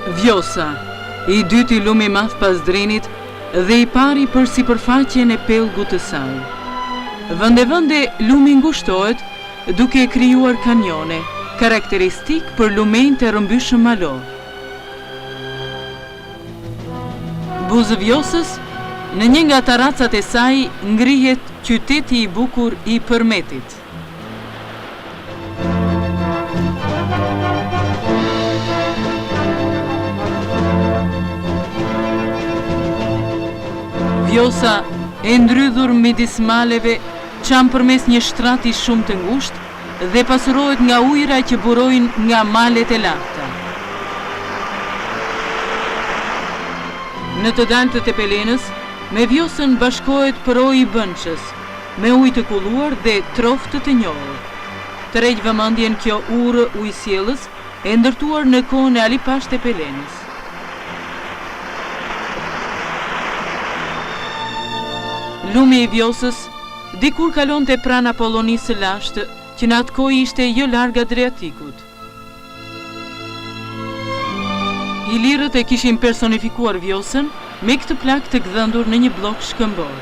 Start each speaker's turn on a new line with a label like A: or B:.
A: Vjosa, i dyti lumi madh pas drenit dhe i pari për sipërfaqen e pellgut të saj. Vende lumi ngushtohet duke krijuar kanjone, karakteristik për lumenjtë të rrëmbyshëm malor. Buzë Vjosës, në një nga taracat e saj ngrihet qyteti i bukur i Përmetit. Vjosa, e ndrydhur midis maleve, çan përmes një shtrati shumë të ngushtë dhe pasurohet nga ujëra që burojnë nga malet e larta. Në të daltët e Pelenës, me Vjosën bashkohet përoi i Bënçës, me ujë të kulluar dhe troftë të njohur. Tërheq vëmendjen kjo urë ujësjellës e ndërtuar në kohën e Alipashtë të Pelenës. Lumi i Vjosës dikur kalonte pranë Apollonisë së lashtë, që në atë kohë ishte jo larg Adriatikut. Ilirët e kishin personifikuar Vjosën me këtë plak të gdhëndur në një bllok shkëmbor.